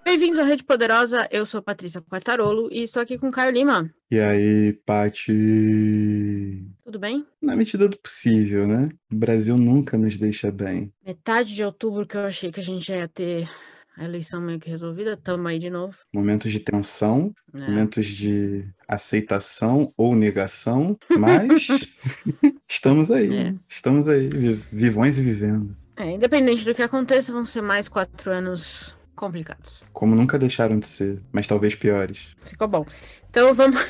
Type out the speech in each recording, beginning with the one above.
Bem-vindos à Rede Poderosa, eu sou Patrícia Quartarolo e estou aqui com Caio Lima. E aí, Paty? Tudo bem? Na medida do possível, né? O Brasil nunca nos deixa bem. Metade de outubro que eu achei que a gente ia ter a eleição meio que resolvida, tamo aí de novo. Momentos de tensão, É. momentos de aceitação ou negação, mas É. estamos aí, vivões e vivendo. Independente do que aconteça, vão ser mais 4 anos complicados. Como nunca deixaram de ser, mas talvez piores. Ficou bom. Então vamos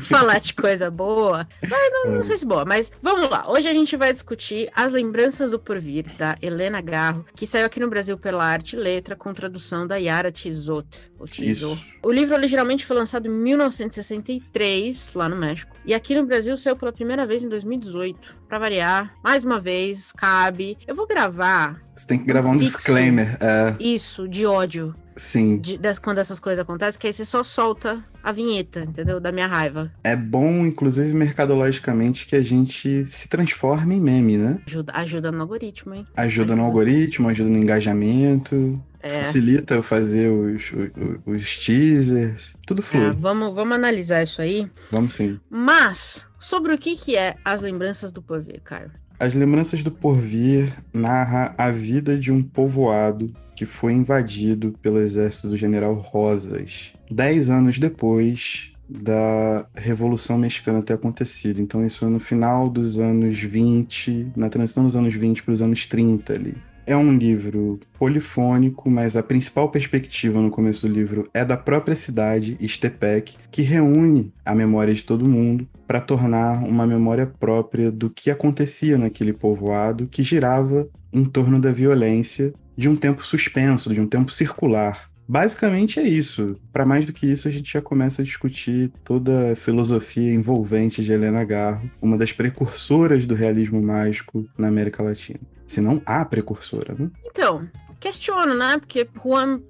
falar de coisa boa. Mas não É, sei se boa, mas vamos lá. Hoje a gente vai discutir As Lembranças do Porvir, da Helena Garro, que saiu aqui no Brasil pela Arte e Letra, com tradução da Yara Tizot. Ou Tizot. isso, O livro originalmente foi lançado em 1963, lá no México. E aqui no Brasil saiu pela primeira vez em 2018. Pra variar, mais uma vez, cabe. Eu vou gravar você tem que um gravar um fixo, disclaimer. isso, de ódio. Sim, Quando essas coisas acontecem, que aí você só solta a vinheta, entendeu? Da minha raiva. é bom, inclusive mercadologicamente, que a gente se transforme em meme, né? Ajuda no algoritmo, hein? Ajuda no Ajuda. algoritmo, ajuda no engajamento, É, facilita eu fazer os teasers, tudo flui. vamos analisar isso aí. Vamos sim. Mas, sobre o que é As Lembranças do Porvir, Caio? As Lembranças do Porvir narra a vida de um povoado que foi invadido pelo exército do general Rosas, 10 anos depois da Revolução Mexicana ter acontecido. Então isso é no final dos anos 20, na transição dos anos 20 para os anos 30 ali. É um livro polifônico, mas a principal perspectiva no começo do livro é da própria cidade, Ixtepec, que reúne a memória de todo mundo para tornar uma memória própria do que acontecia naquele povoado que girava em torno da violência de um tempo suspenso, de um tempo circular. Basicamente é isso. Para mais do que isso, a gente já começa a discutir toda a filosofia envolvente de Helena Garro, uma das precursoras do realismo mágico na América Latina. Se não a precursora, né? Então, questiono, né? Porque Juan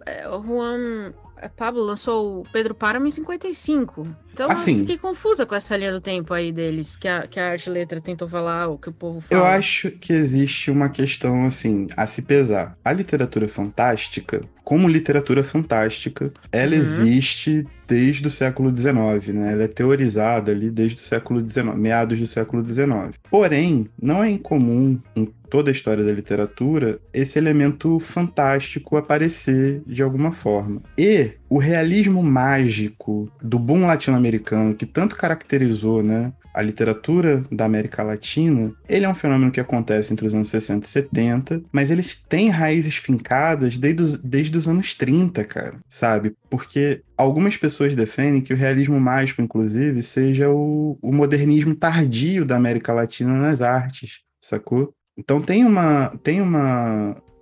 Pablo lançou o Pedro Páramo em 55. Então eu Assim, fiquei confusa com essa linha do tempo aí deles, que a Arte e Letra tentou falar, o que o povo eu fala. acho que existe uma questão assim a se pesar. A literatura fantástica, como literatura fantástica, ela Uhum. existe desde o século XIX, né? Ela é teorizada ali desde o século XIX, meados do século XIX. Porém, não é incomum em toda a história da literatura esse elemento fantástico aparecer de alguma forma. E o realismo mágico do boom latino-americano que tanto caracterizou, né, a literatura da América Latina, ele é um fenômeno que acontece entre os anos 60 e 70, mas eles têm raízes fincadas desde os anos 30, cara, sabe? Porque algumas pessoas defendem que o realismo mágico, inclusive, seja o modernismo tardio da América Latina nas artes, sacou? Então tem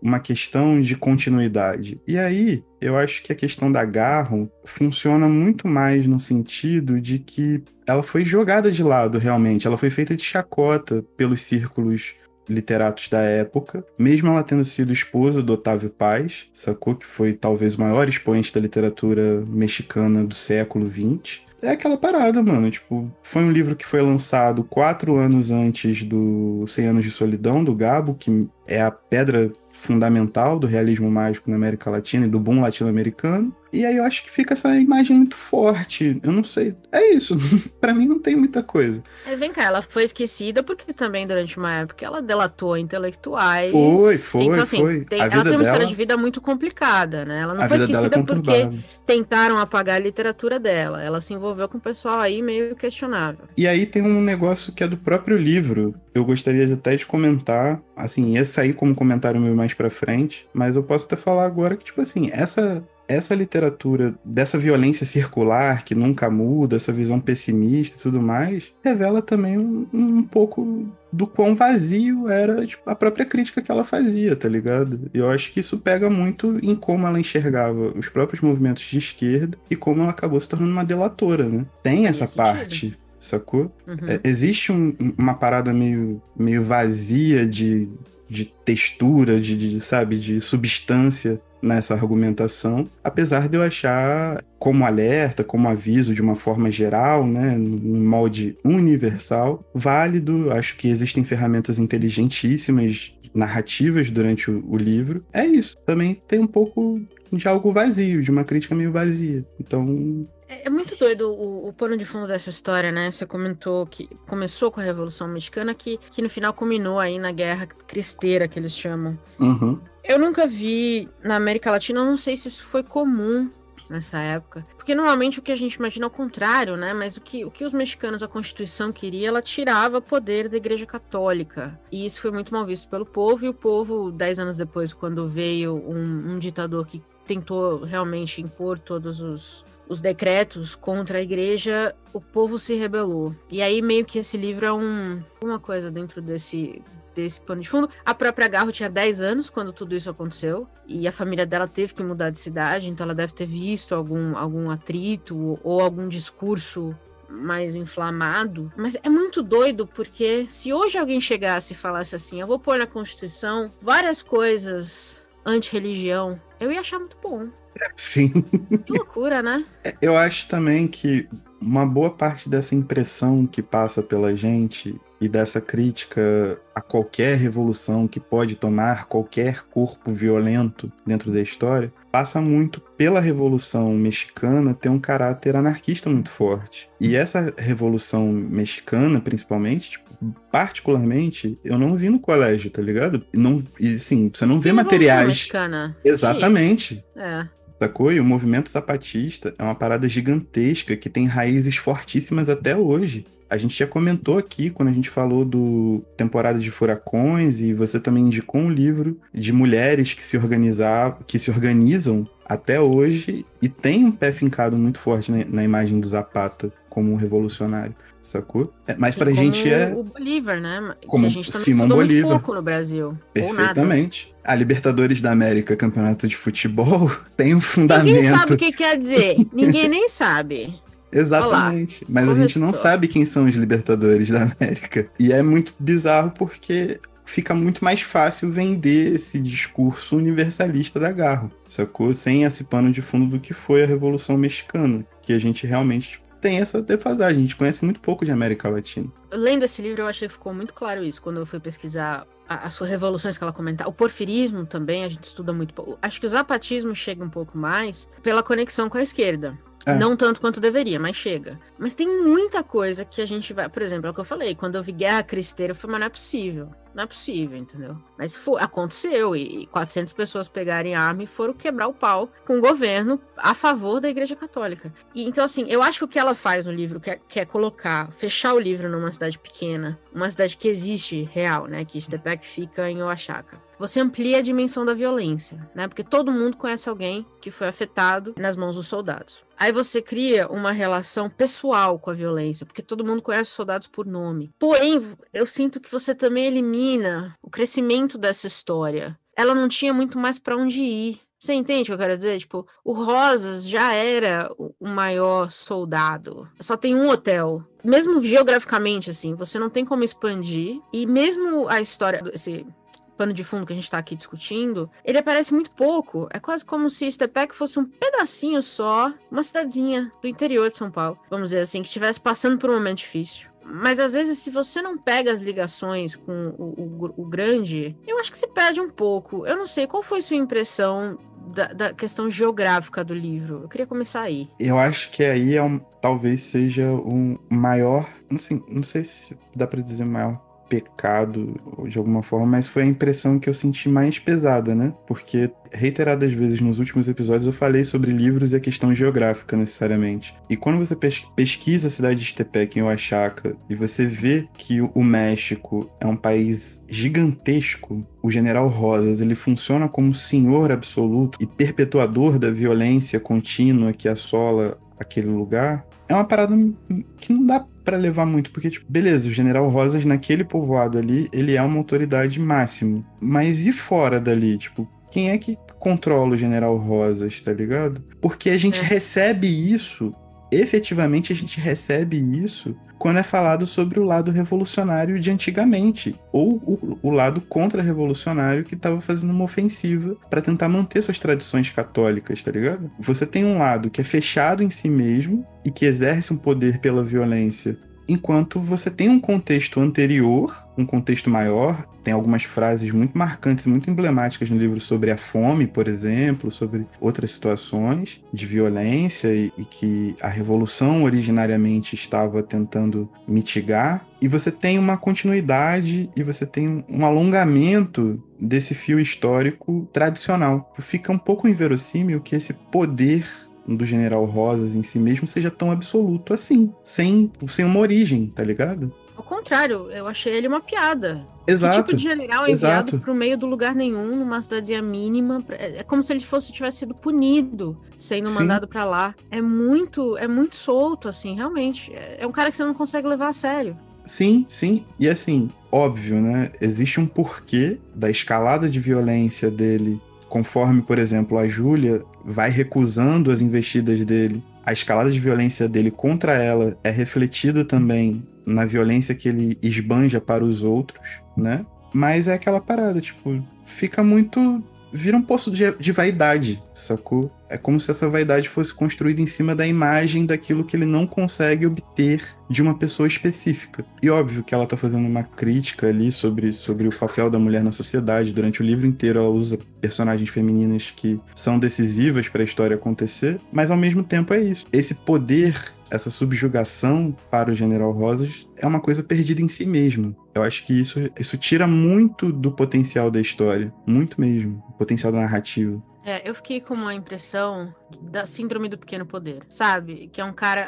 uma questão de continuidade. E aí, eu acho que a questão da Garro funciona muito mais no sentido de que ela foi jogada de lado, realmente. Ela foi feita de chacota pelos círculos literatos da época, mesmo ela tendo sido esposa do Otávio Paz, sacou? Que foi talvez o maior expoente da literatura mexicana do século XX. É aquela parada, mano. Tipo, foi um livro que foi lançado 4 anos antes do 100 Anos de Solidão, do Gabo, que é a pedra fundamental do realismo mágico na América Latina e do boom latino-americano. E aí eu acho que fica essa imagem muito forte. Eu não sei. É isso. Pra mim não tem muita coisa. Mas vem cá, ela foi esquecida porque também durante uma época ela delatou Foi, intelectuais. foi, Então, assim, foi. ela tem uma história de vida muito complicada, né? Ela não A foi vida dela é esquecida porque conturbada. tentaram apagar a literatura dela. Ela se envolveu com o pessoal aí meio questionável. E aí tem um negócio que é do próprio livro. Eu gostaria de até de comentar, assim, ia sair como comentário meu mais pra frente, mas eu posso até falar agora que, tipo assim, essa literatura dessa violência circular que nunca muda, essa visão pessimista e tudo mais, revela também um pouco do quão vazio era, tipo, a própria crítica que ela fazia, tá ligado? E eu acho que isso pega muito em como ela enxergava os próprios movimentos de esquerda e como ela acabou se tornando uma delatora, né? Tem Faria essa sentido. parte, sacou? Uhum. Existe uma parada meio vazia de textura, sabe, de substância nessa argumentação, apesar de eu achar como alerta, como aviso de uma forma geral, né, num molde universal, válido. Acho que existem ferramentas inteligentíssimas narrativas durante o livro. É isso. Também tem um pouco de algo vazio, de uma crítica meio vazia. Então, É muito doido o pano de fundo dessa história, né? Você comentou que começou com a Revolução Mexicana, que no final culminou aí na Guerra Cristera, que eles chamam. uhum. Eu nunca vi na América Latina, eu não sei se isso foi comum nessa época. Porque normalmente o que a gente imagina é o contrário, né? Mas o que os mexicanos, a Constituição queria, ela tirava poder da Igreja Católica. E isso foi muito mal visto pelo povo, e o povo, 10 anos depois, quando veio um ditador que tentou realmente impor todos os decretos contra a igreja, o povo se rebelou. E aí meio que esse livro é uma coisa dentro desse pano de fundo. A própria Garro tinha 10 anos quando tudo isso aconteceu, e a família dela teve que mudar de cidade, então ela deve ter visto algum atrito ou algum discurso mais inflamado. Mas é muito doido, porque se hoje alguém chegasse e falasse assim, eu vou pôr na Constituição várias coisas anti-religião, eu ia achar muito bom. Sim. Que loucura, né? Eu acho também que uma boa parte dessa impressão que passa pela gente e dessa crítica a qualquer revolução que pode tomar qualquer corpo violento dentro da história, passa muito pela Revolução Mexicana ter um caráter anarquista muito forte. E essa Revolução Mexicana, principalmente, tipo, particularmente, eu não vi no colégio, tá ligado? Não, e sim, você não vê materiais. Mexicana. Exatamente. É. Sacou? E o movimento zapatista é uma parada gigantesca que tem raízes fortíssimas até hoje. A gente já comentou aqui, quando a gente falou do Temporada de Furacões, e você também indicou um livro de mulheres que se organizam até hoje e tem um pé fincado muito forte na imagem do Zapata como um revolucionário, sacou? Mas assim, pra gente é... o Bolívar, né? Como que a gente também Simão estudou Bolívar. muito pouco no Brasil. Perfeitamente. A Libertadores da América, campeonato de futebol, tem um fundamento. Ninguém sabe o que quer dizer. Ninguém nem sabe. Exatamente. Olá, mas a gente não começou. sabe quem são os Libertadores da América. E é muito bizarro porque fica muito mais fácil vender esse discurso universalista da Garro, sacou? Sem esse pano de fundo do que foi a Revolução Mexicana, que a gente realmente tem essa defasagem. A gente conhece muito pouco de América Latina. Lendo esse livro, eu achei que ficou muito claro isso, quando eu fui pesquisar as suas revoluções que ela comentava. O porfirismo também, a gente estuda muito pouco. Acho que o zapatismo chega um pouco mais pela conexão com a esquerda. É. Não tanto quanto deveria, mas chega. Mas tem muita coisa que a gente vai... Por exemplo, é o que eu falei. Quando eu vi Guerra Cristera, eu falei, mas não é possível. Não é possível, entendeu? Mas aconteceu. E 400 pessoas pegarem arma e foram quebrar o pau com o governo a favor da Igreja Católica. E, então, assim, eu acho que o que ela faz no livro, que é colocar, fechar o livro numa cidade pequena, uma cidade que existe real, né? Que Ixtepec fica em Oaxaca. Você amplia a dimensão da violência, né? Porque todo mundo conhece alguém que foi afetado nas mãos dos soldados. Aí você cria uma relação pessoal com a violência, porque todo mundo conhece os soldados por nome. Porém, eu sinto que você também elimina o crescimento dessa história. Ela não tinha muito mais para onde ir. Você entende o que eu quero dizer? Tipo, o Rosas já era o maior soldado. Só tem um hotel. Mesmo geograficamente, assim, você não tem como expandir. E mesmo a história desse pano de fundo que a gente tá aqui discutindo, ele aparece muito pouco. É quase como se Ixtepec fosse um pedacinho só, uma cidadezinha do interior de São Paulo, vamos dizer assim, que estivesse passando por um momento difícil. Mas às vezes, se você não pega as ligações com o grande, eu acho que se perde um pouco. Eu não sei, qual foi sua impressão da questão geográfica do livro? Eu queria começar aí. Eu acho que aí talvez seja um maior, assim, não sei se dá pra dizer maior pecado de alguma forma, mas foi a impressão que eu senti mais pesada, né? Porque reiteradas vezes nos últimos episódios eu falei sobre livros e a questão geográfica necessariamente. E quando você pesquisa a cidade de Ixtepec em Oaxaca e você vê que o México é um país gigantesco, o General Rosas, ele funciona como senhor absoluto e perpetuador da violência contínua que assola aquele lugar, é uma parada que não dá pra levar muito, porque, tipo, beleza, o General Rosas naquele povoado ali, ele é uma autoridade máxima, mas e fora dali, tipo, quem é que controla o General Rosas, tá ligado? Porque a gente recebe isso, efetivamente a gente recebe isso quando é falado sobre o lado revolucionário de antigamente, ou o lado contra-revolucionário que estava fazendo uma ofensiva para tentar manter suas tradições católicas, tá ligado? Você tem um lado que é fechado em si mesmo e que exerce um poder pela violência enquanto você tem um contexto anterior, um contexto maior, tem algumas frases muito marcantes, muito emblemáticas no livro sobre a fome, por exemplo, sobre outras situações de violência e que a revolução originariamente estava tentando mitigar. E você tem uma continuidade e você tem um alongamento desse fio histórico tradicional. Fica um pouco inverossímil que esse poder do General Rosas em si mesmo seja tão absoluto assim, sem uma origem, tá ligado? Ao contrário, eu achei ele uma piada. Exato. Que tipo de general é enviado pro meio do lugar nenhum, numa cidadezinha mínima? É como se ele tivesse sido punido, sendo mandado pra lá. É muito solto, assim, realmente. É um cara que você não consegue levar a sério. Sim. E assim, óbvio, né? Existe um porquê da escalada de violência dele, conforme, por exemplo, a Júlia vai recusando as investidas dele. A escalada de violência dele contra ela é refletida também na violência que ele esbanja para os outros, né? Mas é aquela parada, tipo, fica muito... Vira um poço de vaidade, sacou? É como se essa vaidade fosse construída em cima da imagem daquilo que ele não consegue obter de uma pessoa específica. E óbvio que ela tá fazendo uma crítica ali sobre o papel da mulher na sociedade. Durante o livro inteiro ela usa personagens femininas que são decisivas para a história acontecer, mas ao mesmo tempo é isso. Esse poder, essa subjugação para o General Rosas é uma coisa perdida em si mesmo. Eu acho que isso tira muito do potencial da história, muito mesmo, o potencial da narrativa. Eu fiquei com uma impressão da síndrome do pequeno poder, sabe? Que é um cara,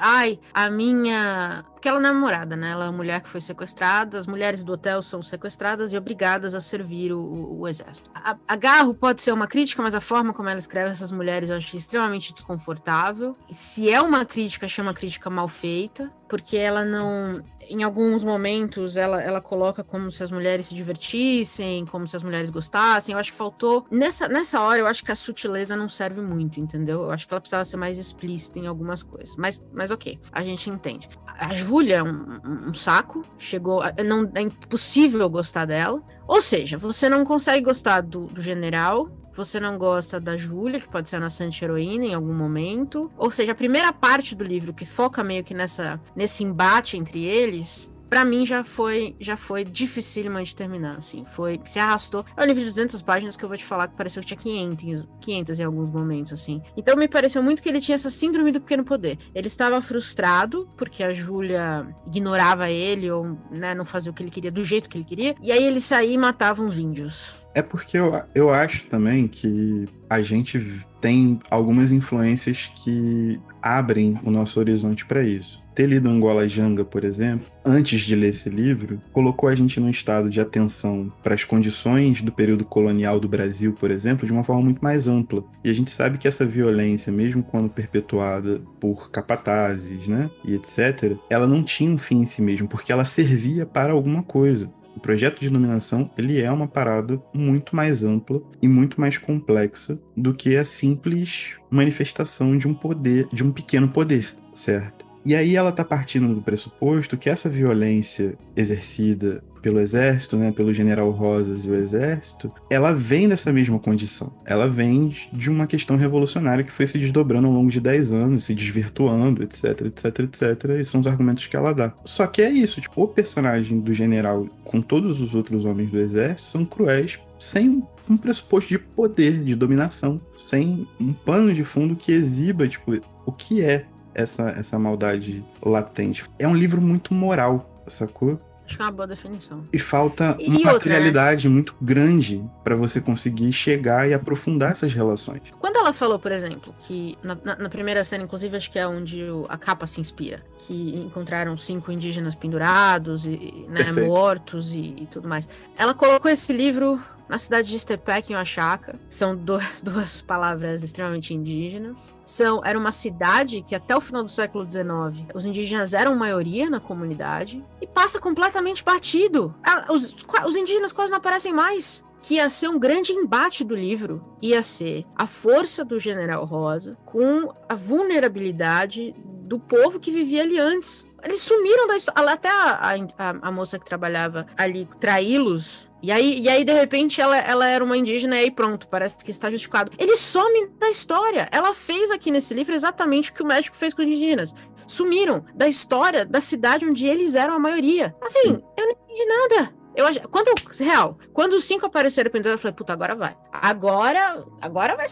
porque ela é namorada, né? Ela é uma mulher que foi sequestrada, as mulheres do hotel são sequestradas e obrigadas a servir o exército. A Garro pode ser uma crítica, mas a forma como ela escreve essas mulheres eu achei extremamente desconfortável. E se é uma crítica, achei uma crítica mal feita, porque ela não... Em alguns momentos, ela coloca como se as mulheres se divertissem, como se as mulheres gostassem. Eu acho que faltou... Nessa hora, eu acho que a sutileza não serve muito, entendeu? Eu acho que ela precisava ser mais explícita em algumas coisas. Mas ok, a gente entende. A Júlia é um saco. É impossível gostar dela. Ou seja, você não consegue gostar do general... Você não gosta da Júlia, que pode ser a nascente heroína em algum momento. Ou seja, a primeira parte do livro, que foca meio que nesse embate entre eles, pra mim já foi dificílimo de terminar, assim. Se arrastou. É um livro de 200 páginas que eu vou te falar que pareceu que tinha 500 em alguns momentos, assim. Então me pareceu muito que ele tinha essa síndrome do pequeno poder. Ele estava frustrado porque a Júlia ignorava ele ou, né, não fazia o que ele queria do jeito que ele queria. E aí ele saía e matava uns índios. É porque eu acho também que a gente tem algumas influências que abrem o nosso horizonte para isso. Ter lido Angola Janga, por exemplo, antes de ler esse livro, colocou a gente num estado de atenção para as condições do período colonial do Brasil, por exemplo, de uma forma muito mais ampla. E a gente sabe que essa violência, mesmo quando perpetuada por capatazes, né, e etc., ela não tinha um fim em si mesmo, porque ela servia para alguma coisa. O projeto de dominação, ele é uma parada muito mais ampla e muito mais complexa do que a simples manifestação de um poder, de um pequeno poder, certo? E aí ela tá partindo do pressuposto que essa violência exercida pelo exército, né, pelo General Rosas e o exército, ela vem dessa mesma condição. Ela vem de uma questão revolucionária que foi se desdobrando ao longo de 10 anos, se desvirtuando, etc, etc, etc, e são os argumentos que ela dá. Só que é isso, tipo, o personagem do general com todos os outros homens do exército são cruéis sem um pressuposto de poder, de dominação, sem um pano de fundo que exiba, tipo, o que é essa maldade latente. É um livro muito moral, sacou? Acho que é uma boa definição. E falta uma materialidade, né, muito grande para você conseguir chegar e aprofundar essas relações. Quando ela falou, por exemplo, que na primeira cena, inclusive, acho que é onde a capa se inspira, que encontraram 5 indígenas pendurados, e, né, mortos e tudo mais. Ela colocou esse livro na cidade de Estepec, em Oaxaca. São duas palavras extremamente indígenas. Era uma cidade que até o final do século XIX, os indígenas eram maioria na comunidade, e passa completamente batido. Os indígenas quase não aparecem mais. Que ia ser um grande embate do livro. Ia ser a força do General Rosa com a vulnerabilidade do povo que vivia ali antes. Eles sumiram da história. Até a moça que trabalhava ali traí-los. E aí, de repente, ela era uma indígena e aí pronto, parece que está justificado. Eles somem da história. Ela fez aqui nesse livro exatamente o que o México fez com os indígenas. sumiram da história da cidade onde eles eram a maioria. Assim, Sim. eu não entendi nada. Quando os 5 apareceram pendurados, eu falei, puta, agora vai. Agora vai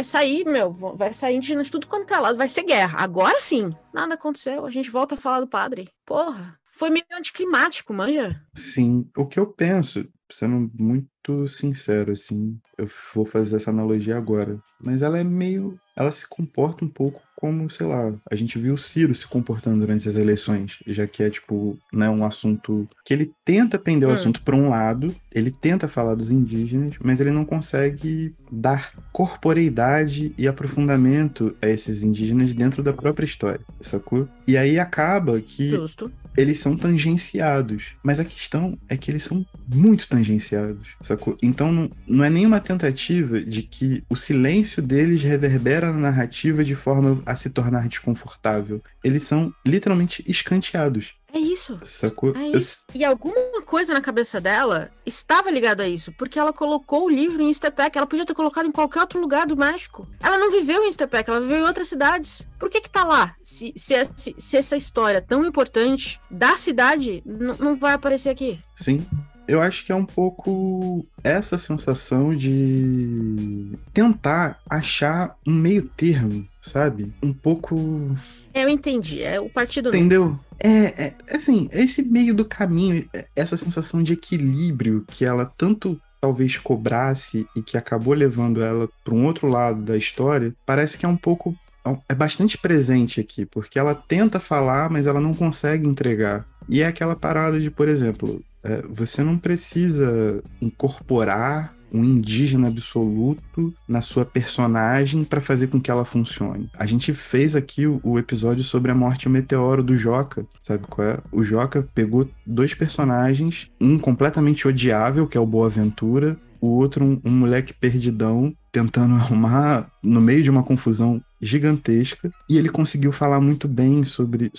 sair, meu, vai sair indígena de tudo quanto é lado, vai ser guerra. Agora sim. Nada aconteceu, a gente volta a falar do padre. Porra, foi meio anticlimático, manja? Sim, o que eu penso, sendo muito sincero, assim, eu vou fazer essa analogia agora, mas ela se comporta um pouco como, sei lá, a gente viu o Ciro se comportando durante as eleições, já que é, tipo, né, um assunto que ele tenta pender o assunto para um lado, ele tenta falar dos indígenas, mas ele não consegue dar corporeidade e aprofundamento a esses indígenas dentro da própria história, sacou? E aí acaba que Justo. eles são tangenciados. Mas a questão é que eles são muito tangenciados, sacou? Então não é nenhuma tentativa de que o silêncio deles reverbera na narrativa de forma a se tornar desconfortável. Eles são literalmente escanteados. É isso. Sacou? É isso. E alguma coisa na cabeça dela estava ligada a isso, porque ela colocou o livro em Ixtepec. Ela podia ter colocado em qualquer outro lugar do México. Ela não viveu em Ixtepec, ela viveu em outras cidades. Por que tá lá? Se essa história tão importante da cidade não vai aparecer aqui? Sim. Eu acho que é um pouco essa sensação de tentar achar um meio termo, sabe? Um pouco... Eu entendi, é o partido... Entendeu? Assim, esse meio do caminho, essa sensação de equilíbrio que ela tanto talvez cobrasse e que acabou levando ela para um outro lado da história, parece que é bastante presente aqui, porque ela tenta falar, mas ela não consegue entregar. E é aquela parada de, por exemplo, você não precisa incorporar um indígena absoluto na sua personagem para fazer com que ela funcione. A gente fez aqui o episódio sobre a morte e o meteoro do Joca, sabe qual é? O Joca pegou 2 personagens, um completamente odiável, que é o Boaventura, o outro um moleque perdidão, tentando arrumar no meio de uma confusão gigantesca, e ele conseguiu falar muito bem sobre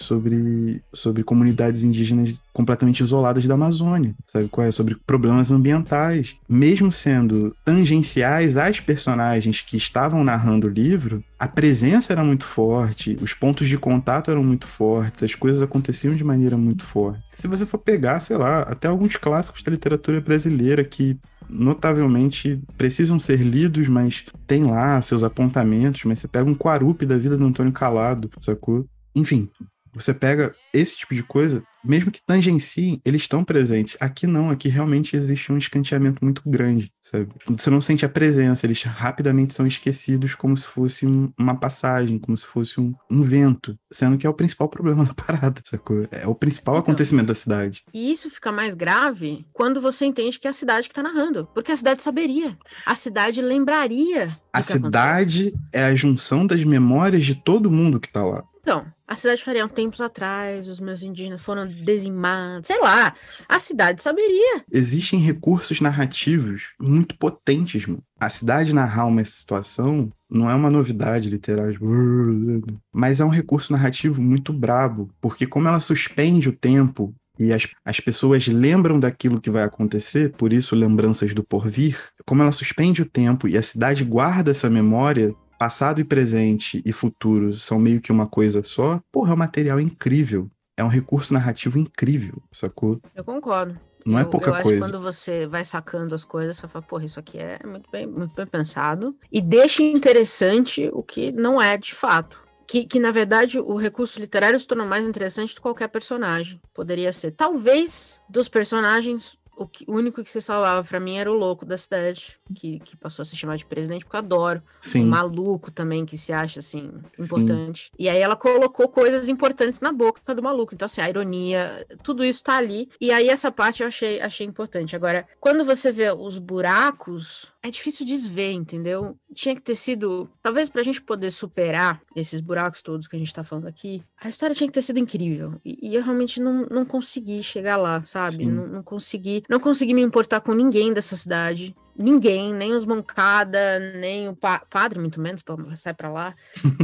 comunidades indígenas completamente isoladas da Amazônia, sabe qual é? Sobre problemas ambientais, mesmo sendo tangenciais às personagens que estavam narrando o livro, a presença era muito forte, os pontos de contato eram muito fortes, as coisas aconteciam de maneira muito forte. Se você for pegar, sei lá, até alguns clássicos da literatura brasileira que notavelmente precisam ser lidos, mas tem lá seus apontamentos, mas você pega um Quarupi da vida do Antônio Calado, sacou? Enfim, você pega esse tipo de coisa, mesmo que tangenciem, eles estão presentes. Aqui não, aqui realmente existe um escanteamento muito grande, sabe? Você não sente a presença, eles rapidamente são esquecidos como se fosse uma passagem, como se fosse um vento, sendo que é o principal problema da parada, sacou? É o principal acontecimento da cidade. E isso fica mais grave quando você entende que é a cidade que tá narrando, porque a cidade saberia, a cidade lembraria. A cidade é a junção das memórias de todo mundo que tá lá. Então, a cidade faria um tempos atrás, os meus indígenas foram dizimados, sei lá, a cidade saberia. Existem recursos narrativos muito potentes, mano. A cidade narrar uma situação não é uma novidade literária, mas é um recurso narrativo muito brabo, porque como ela suspende o tempo e as pessoas lembram daquilo que vai acontecer, por isso lembranças do porvir, como ela suspende o tempo e a cidade guarda essa memória, passado e presente e futuro são meio que uma coisa só, porra, é um material incrível. É um recurso narrativo incrível, sacou? Eu concordo. Não é pouca eu coisa. Acho que quando você vai sacando as coisas, você fala, porra, isso aqui é muito bem pensado. E deixa interessante o que não é de fato. Que na verdade, o recurso literário se tornou mais interessante do que qualquer personagem. Poderia ser. Talvez, dos personagens, o único que se salvava pra mim era o louco da cidade, que passou a se chamar de presidente, porque eu adoro. Sim. Um maluco também, que se acha, assim, importante. Sim. E aí ela colocou coisas importantes na boca do maluco. Então, assim, a ironia, tudo isso tá ali. E aí essa parte eu achei importante. Agora, quando você vê os buracos, é difícil desver, entendeu? Tinha que ter sido... Talvez pra gente poder superar esses buracos todos que a gente tá falando aqui, a história tinha que ter sido incrível. E eu realmente não consegui chegar lá, sabe? Não consegui me importar com ninguém dessa cidade. Ninguém, nem os Moncada, nem o padre, muito menos, sai pra lá,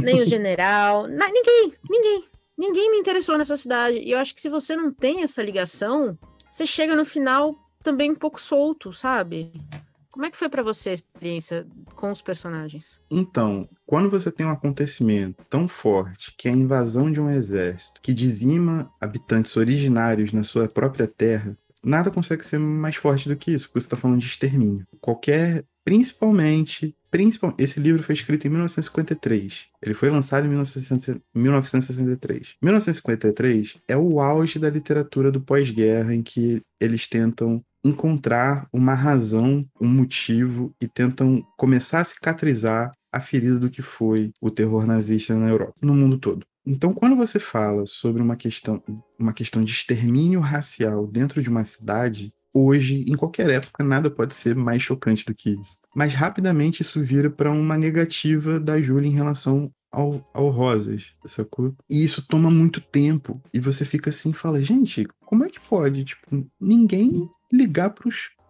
nem o general, ninguém me interessou nessa cidade. E eu acho que se você não tem essa ligação, você chega no final também um pouco solto, sabe? Como é que foi pra você a experiência com os personagens? Então, quando você tem um acontecimento tão forte, que é a invasão de um exército, que dizima habitantes originários na sua própria terra, nada consegue ser mais forte do que isso, porque você está falando de extermínio. Principalmente, esse livro foi escrito em 1953. Ele foi lançado em 1963. 1953 é o auge da literatura do pós-guerra, em que eles tentam encontrar uma razão, um motivo e tentam começar a cicatrizar a ferida do que foi o terror nazista na Europa, no mundo todo. Então, quando você fala sobre uma questão de extermínio racial dentro de uma cidade, hoje, em qualquer época, nada pode ser mais chocante do que isso. Mas rapidamente isso vira para uma negativa da Júlia em relação ao Rosas, sacou? E isso toma muito tempo. E você fica assim e fala, gente, como é que pode? Tipo, ninguém ligar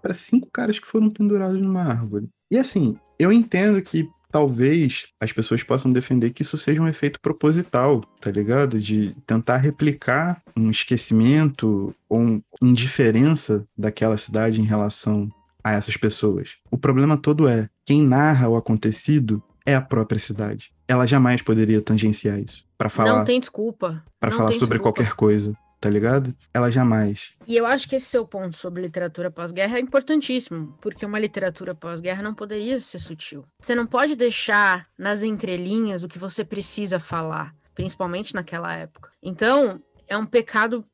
para 5 caras que foram pendurados numa árvore. E assim, eu entendo que talvez as pessoas possam defender que isso seja um efeito proposital, tá ligado? De tentar replicar um esquecimento ou uma indiferença daquela cidade em relação a essas pessoas. O problema todo é, quem narra o acontecido é a própria cidade. Ela jamais poderia tangenciar isso para falar, Não tem desculpa. para Não falar tem sobre desculpa. qualquer coisa, tá ligado? Ela jamais. E eu acho que esse seu ponto sobre literatura pós-guerra é importantíssimo, porque uma literatura pós-guerra não poderia ser sutil. Você não pode deixar nas entrelinhas o que você precisa falar, principalmente naquela época. Então, é um pecado,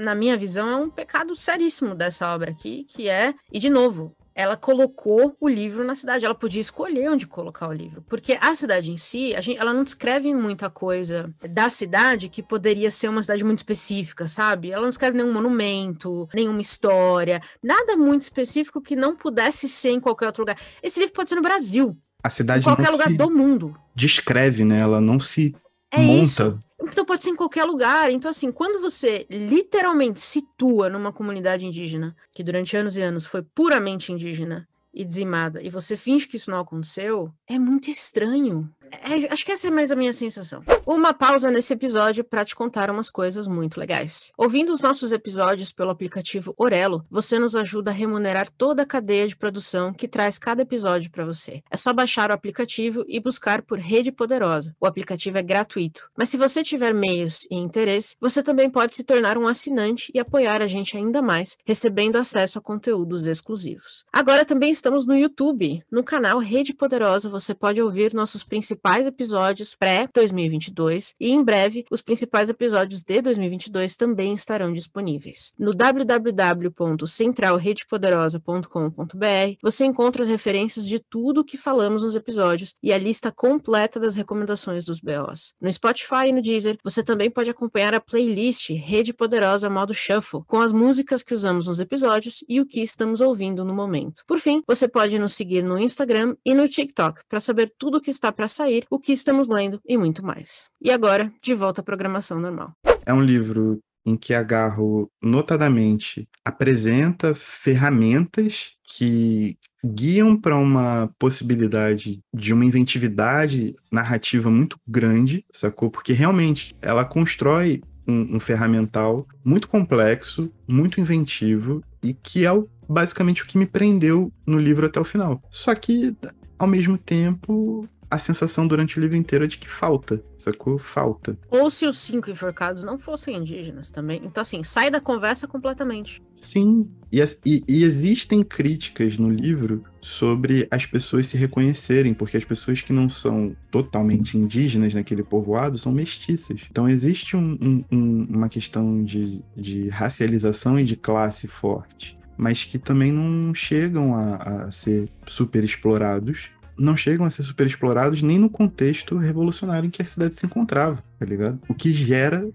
na minha visão, é um pecado seríssimo dessa obra aqui, que é, e de novo, ela colocou o livro na cidade. Ela podia escolher onde colocar o livro. Porque a cidade em si, ela não descreve muita coisa da cidade que poderia ser uma cidade muito específica, sabe? Ela não descreve nenhum monumento, nenhuma história, nada muito específico que não pudesse ser em qualquer outro lugar. Esse livro pode ser no Brasil, A em cidade qualquer não lugar se do mundo. descreve, né? Ela não se É monta. isso. Então pode ser em qualquer lugar. Então, assim, quando você literalmente situa numa comunidade indígena, que durante anos e anos foi puramente indígena e dizimada, e você finge que isso não aconteceu, é muito estranho. Acho que essa é mais a minha sensação. Uma pausa nesse episódio para te contar umas coisas muito legais. Ouvindo os nossos episódios pelo aplicativo Orelo, você nos ajuda a remunerar toda a cadeia de produção que traz cada episódio para você. É só baixar o aplicativo e buscar por Rede Poderosa. O aplicativo é gratuito. Mas se você tiver meios e interesse, você também pode se tornar um assinante e apoiar a gente ainda mais, recebendo acesso a conteúdos exclusivos. Agora também estamos no YouTube. No canal Rede Poderosa você pode ouvir nossos principais episódios pré-2022 e em breve os principais episódios de 2022 também estarão disponíveis. No www.centralredepoderosa.com.br você encontra as referências de tudo o que falamos nos episódios e a lista completa das recomendações dos BOs. No Spotify e no Deezer você também pode acompanhar a playlist Rede Poderosa Modo Shuffle com as músicas que usamos nos episódios e o que estamos ouvindo no momento. Por fim, você pode nos seguir no Instagram e no TikTok para saber tudo o que está para sair, o que estamos lendo e muito mais. E agora, de volta à programação normal. É um livro em que a Garro, notadamente, apresenta ferramentas que guiam para uma possibilidade de uma inventividade narrativa muito grande, sacou? Porque realmente ela constrói um ferramental muito complexo, muito inventivo e que é basicamente o que me prendeu no livro até o final. Só que, ao mesmo tempo, a sensação durante o livro inteiro é de que falta, sacou? Falta. Ou se os 5 enforcados não fossem indígenas também. Então, assim, sai da conversa completamente. Sim, e existem críticas no livro sobre as pessoas se reconhecerem, porque as pessoas que não são totalmente indígenas naquele povoado são mestiças. Então existe uma questão de racialização e de classe forte, mas que também não chegam a ser super explorados. Não chegam a ser super explorados nem no contexto revolucionário em que a cidade se encontrava, tá ligado? O que gera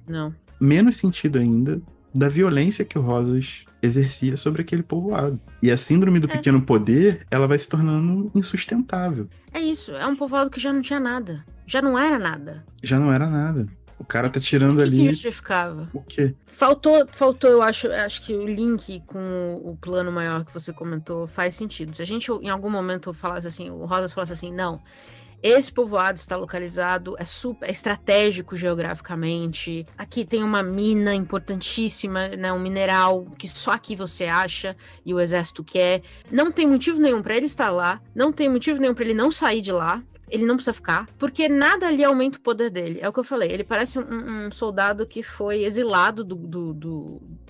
menos sentido ainda da violência que o Rosas exercia sobre aquele povoado. E a síndrome do pequeno poder, ela vai se tornando insustentável. É isso, é um povoado que já não tinha nada. Já não era nada. Já não era nada. O cara tá tirando ali... O que justificava? O quê? Faltou, eu acho que o link com o plano maior que você comentou faz sentido. Se a gente em algum momento falasse assim, o Rosas falasse assim, não, esse povoado está localizado, é estratégico geograficamente, aqui tem uma mina importantíssima, né, um mineral que só aqui você acha e o exército quer. Não tem motivo nenhum para ele estar lá, não tem motivo nenhum para ele não sair de lá. Ele não precisa ficar, porque nada ali aumenta o poder dele. É o que eu falei, ele parece um soldado que foi exilado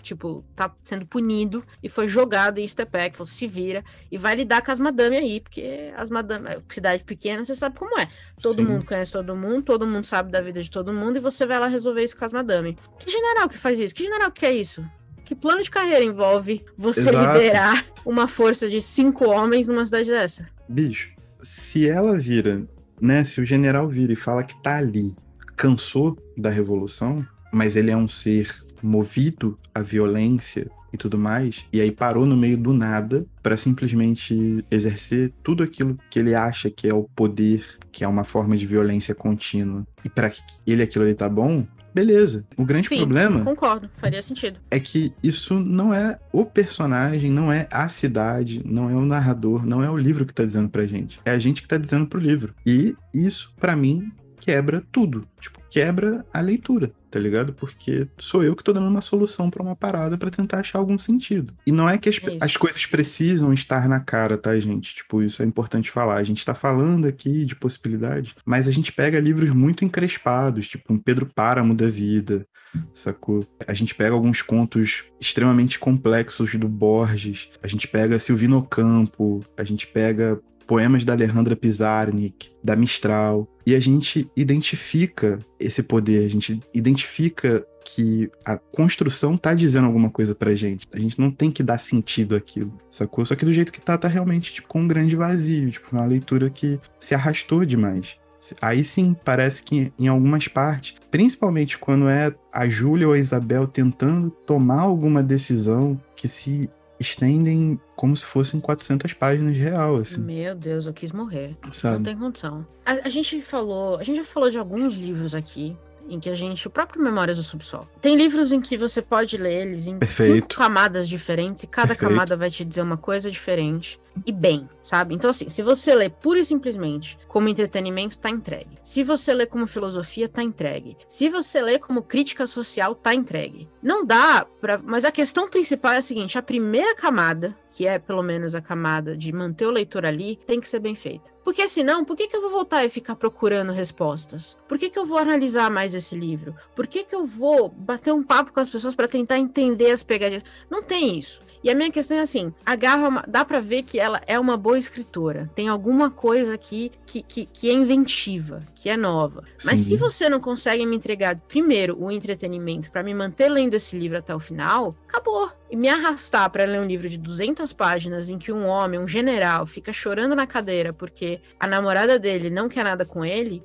tipo, tá sendo punido e foi jogado em Stepec, falou, se vira, e vai lidar com as madame aí, porque as madame, cidade pequena, você sabe como é. Todo mundo conhece todo mundo sabe da vida de todo mundo, e você vai lá resolver isso com as madame. Que general que faz isso? Que general que é isso? Que plano de carreira envolve você liderar uma força de 5 homens numa cidade dessa? Bicho, se ela vira, né? Se o general vira e fala que tá ali, cansou da revolução, mas ele é um ser movido à violência e tudo mais, e aí parou no meio do nada para simplesmente exercer tudo aquilo que ele acha que é o poder, que é uma forma de violência contínua, e para ele aquilo ali tá bom, beleza. O grande problema... concordo, faria sentido. É que isso não é o personagem, não é a cidade, não é o narrador, não é o livro que tá dizendo pra gente. É a gente que tá dizendo pro livro. E isso, pra mim, quebra tudo. Tipo, quebra a leitura, tá ligado? Porque sou eu que tô dando uma solução pra uma parada pra tentar achar algum sentido. E não é que as coisas precisam estar na cara, tá, gente? Tipo, isso é importante falar. A gente tá falando aqui de possibilidades, mas a gente pega livros muito encrespados, tipo um Pedro Páramo da vida, sacou? A gente pega alguns contos extremamente complexos do Borges, a gente pega Silvino Ocampo, a gente pega poemas da Alejandra Pizarnik, da Mistral, e a gente identifica esse poder, a gente identifica que a construção tá dizendo alguma coisa pra gente. A gente não tem que dar sentido àquilo, sacou? Só que do jeito que tá realmente tipo, com um grande vazio, tipo, uma leitura que se arrastou demais. Aí sim, parece que em algumas partes, principalmente quando é a Júlia ou a Isabel tentando tomar alguma decisão que se estendem como se fossem 400 páginas de real, assim. Meu Deus, eu quis morrer. Sabe? Não tem condição. A gente já falou de alguns livros aqui, em que o próprio Memórias do Subsolo. Tem livros em que você pode ler eles em 5 camadas diferentes, e cada camada vai te dizer uma coisa diferente. E bem, sabe? Então, assim, se você lê pura e simplesmente como entretenimento, tá entregue. Se você lê como filosofia, tá entregue. Se você lê como crítica social, tá entregue. Não dá pra... Mas a questão principal é a seguinte, a primeira camada, que é pelo menos a camada de manter o leitor ali, tem que ser bem feita. Porque senão, por que eu vou voltar e ficar procurando respostas? Por que eu vou analisar mais esse livro? Por que eu vou bater um papo com as pessoas para tentar entender as pegadinhas? Não tem isso. E a minha questão é assim, a Garra, dá pra ver que ela é uma boa escritora. Tem alguma coisa aqui que é inventiva, que é nova. Mas se você não consegue me entregar, primeiro, o entretenimento pra me manter lendo esse livro até o final, acabou. E me arrastar pra ler um livro de 200 páginas em que um homem, um general, fica chorando na cadeira porque a namorada dele não quer nada com ele,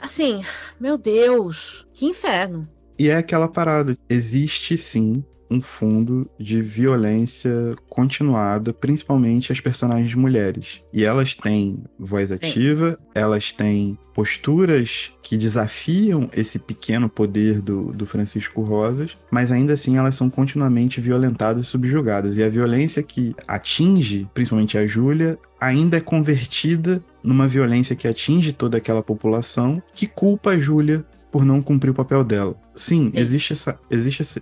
assim, meu Deus, que inferno. E é aquela parada, existe sim um fundo de violência continuada, principalmente as personagens mulheres. E elas têm voz ativa, elas têm posturas que desafiam esse pequeno poder do Francisco Rosas, mas ainda assim elas são continuamente violentadas e subjugadas. E a violência que atinge, principalmente a Júlia, ainda é convertida numa violência que atinge toda aquela população, que culpa a Júlia por não cumprir o papel dela. Sim, existe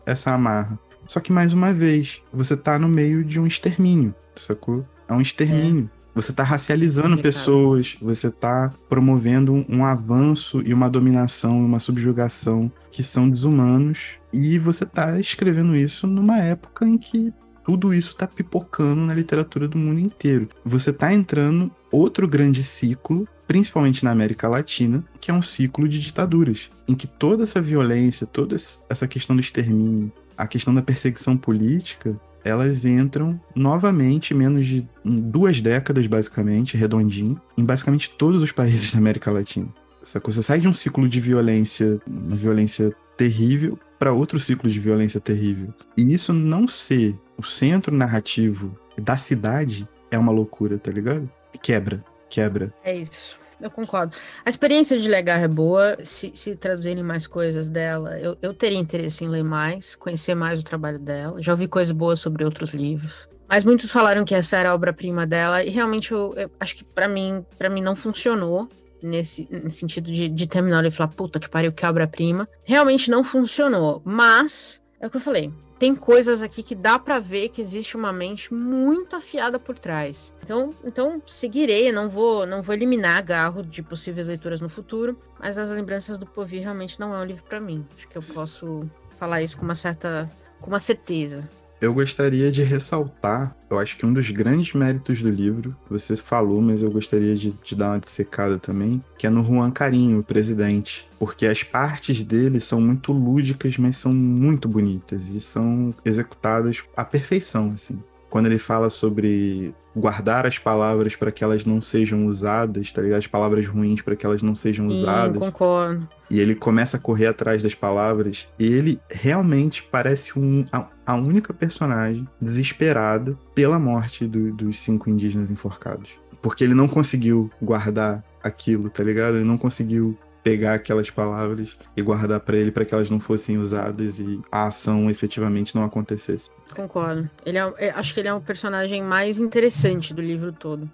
essa amarra. Só que, mais uma vez, você tá no meio de um extermínio, sacou? É um extermínio. Você tá racializando pessoas, você tá promovendo um avanço e uma dominação, uma subjugação que são desumanos. E você tá escrevendo isso numa época em que tudo isso tá pipocando na literatura do mundo inteiro. Você tá entrando outro grande ciclo, principalmente na América Latina, que é um ciclo de ditaduras, em que toda essa violência, toda essa questão do extermínio, a questão da perseguição política, elas entram novamente, menos de 2 décadas, basicamente, redondinho, em basicamente todos os países da América Latina. Você sai de um ciclo de violência, uma violência terrível, para outro ciclo de violência terrível. E isso não ser o centro narrativo da cidade é uma loucura, tá ligado? Quebra. É isso. Eu concordo. A experiência de ler Garra é boa. Se traduzirem mais coisas dela, eu teria interesse em ler mais, conhecer mais o trabalho dela. Já ouvi coisas boas sobre outros livros. Mas muitos falaram que essa era a obra-prima dela. E realmente eu acho que pra mim não funcionou. nesse sentido de terminar e falar, puta que pariu, que obra-prima. Realmente não funcionou, mas é o que eu falei. Tem coisas aqui que dá pra ver que existe uma mente muito afiada por trás. Então seguirei, não vou eliminar Garro de possíveis leituras no futuro, mas As Lembranças do Porvir realmente não é um livro pra mim. Acho que eu posso falar isso com uma certeza. Eu gostaria de ressaltar, eu acho que um dos grandes méritos do livro, você falou, mas eu gostaria de dar uma dissecada também, que é no Juan Carinho, o presidente. Porque as partes dele são muito lúdicas, mas são muito bonitas e são executadas à perfeição, assim. Quando ele fala sobre guardar as palavras para que elas não sejam usadas, tá ligado? As palavras ruins para que elas não sejam usadas. Concordo. E ele começa a correr atrás das palavras. E ele realmente parece a única personagem desesperada pela morte dos 5 indígenas enforcados. Porque ele não conseguiu guardar aquilo, tá ligado? Ele não conseguiu pegar aquelas palavras e guardar pra ele para que elas não fossem usadas e a ação efetivamente não acontecesse. Concordo. Acho que ele é o personagem mais interessante do livro todo.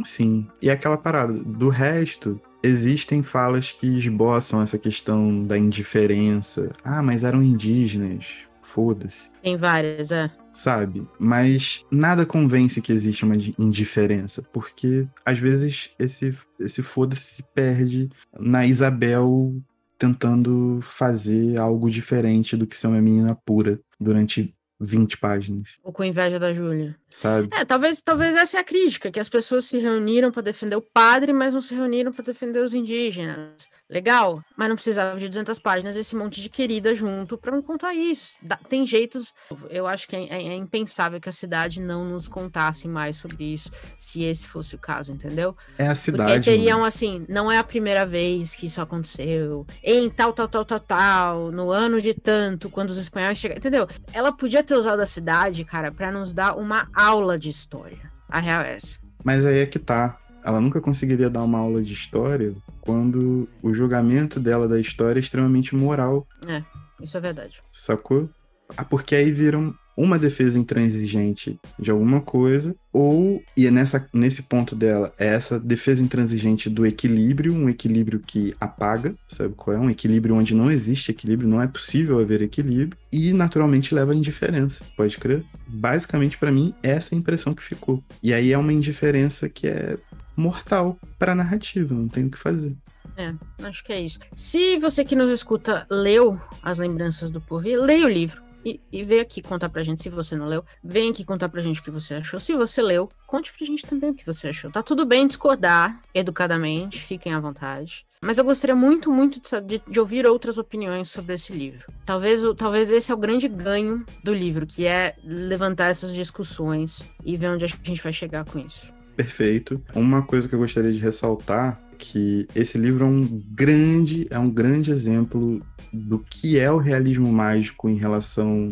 Sim. E aquela parada. Do resto, existem falas que esboçam essa questão da indiferença. Ah, mas eram indígenas. Foda-se. Tem várias, Sabe? Mas nada convence que existe uma indiferença, porque às vezes esse foda-se se perde na Isabel tentando fazer algo diferente do que ser uma menina pura durante 20 páginas. Ou com inveja da Júlia. Sabe? Talvez essa é a crítica, que as pessoas se reuniram para defender o padre, mas não se reuniram para defender os indígenas. Legal, mas não precisava de 200 páginas esse monte de querida junto para não contar isso. Tem jeitos, eu acho que é impensável que a cidade não nos contasse mais sobre isso, se esse fosse o caso, entendeu? É a cidade. Porque teriam assim, não é a primeira vez que isso aconteceu, em tal, no ano de tanto, quando os espanhóis chegaram, entendeu? Ela podia ter usado a cidade, cara, para nos dar uma aula de história. A real é essa. Mas aí é que tá. Ela nunca conseguiria dar uma aula de história quando o julgamento dela da história é extremamente moral. Isso é verdade. Sacou? Porque aí viram uma defesa intransigente de alguma coisa, e nesse ponto dela, é essa defesa intransigente do equilíbrio, um equilíbrio que apaga, sabe qual é? Um equilíbrio onde não existe equilíbrio, não é possível haver equilíbrio, e naturalmente leva à indiferença, pode crer? Basicamente, pra mim, essa é a impressão que ficou. E aí é uma indiferença que é mortal pra narrativa, não tem o que fazer. Acho que é isso. Se você que nos escuta leu As Lembranças do Porvir, leia o livro. E vem aqui contar pra gente, se você não leu, vem aqui contar pra gente o que você achou. Se você leu, conte pra gente também o que você achou. Tá tudo bem discordar educadamente, fiquem à vontade. Mas eu gostaria muito, muito de ouvir outras opiniões sobre esse livro. Talvez esse é o grande ganho do livro, que é levantar essas discussões e ver onde a gente vai chegar com isso. Perfeito. Uma coisa que eu gostaria de ressaltar é que esse livro é um grande exemplo do que é o realismo mágico em relação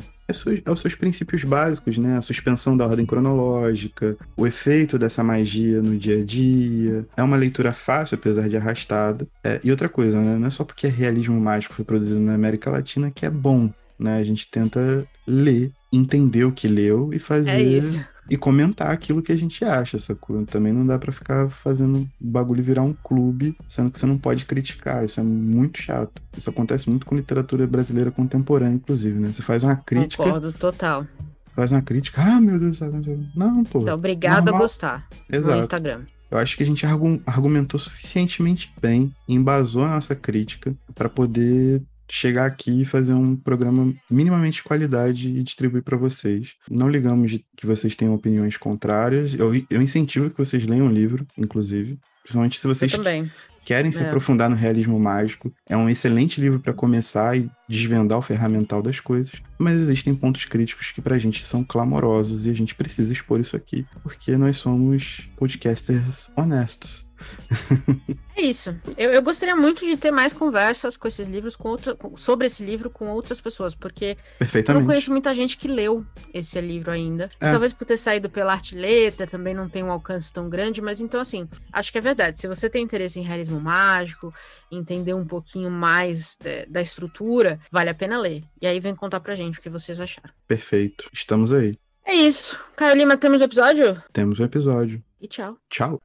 aos seus princípios básicos, né? A suspensão da ordem cronológica, o efeito dessa magia no dia a dia. É uma leitura fácil, apesar de arrastada. E outra coisa, né? Não é só porque é realismo mágico foi produzido na América Latina que é bom, né? A gente tenta ler, entender o que leu e fazer... E comentar aquilo que a gente acha, sacou? Também não dá pra ficar fazendo o bagulho virar um clube, sendo que você não pode criticar. Isso é muito chato. Isso acontece muito com literatura brasileira contemporânea, inclusive, né? Você faz uma crítica... Concordo, total. Faz uma crítica, meu Deus do céu. Não, pô. Você é obrigado a gostar. Exato. No Instagram. Eu acho que a gente argumentou suficientemente bem, embasou a nossa crítica pra poder... chegar aqui e fazer um programa minimamente de qualidade e distribuir para vocês. Não ligamos de que vocês tenham opiniões contrárias. Eu incentivo que vocês leiam o livro, inclusive. Principalmente se vocês querem se aprofundar no realismo mágico. É um excelente livro para começar e desvendar o ferramental das coisas. Mas existem pontos críticos que pra gente são clamorosos e a gente precisa expor isso aqui, porque nós somos podcasters honestos. É isso. Eu gostaria muito de ter mais conversas com esses livros, sobre esse livro com outras pessoas, porque eu não conheço muita gente que leu esse livro ainda. Talvez por ter saído pela Arte e Letra, também não tem um alcance tão grande, mas então, assim, acho que é verdade. Se você tem interesse em realismo mágico, entender um pouquinho mais da estrutura, vale a pena ler. E aí vem contar pra gente o que vocês acharam. Perfeito. Estamos aí. É isso. Caio Lima, temos um episódio? Temos um episódio. E tchau. Tchau.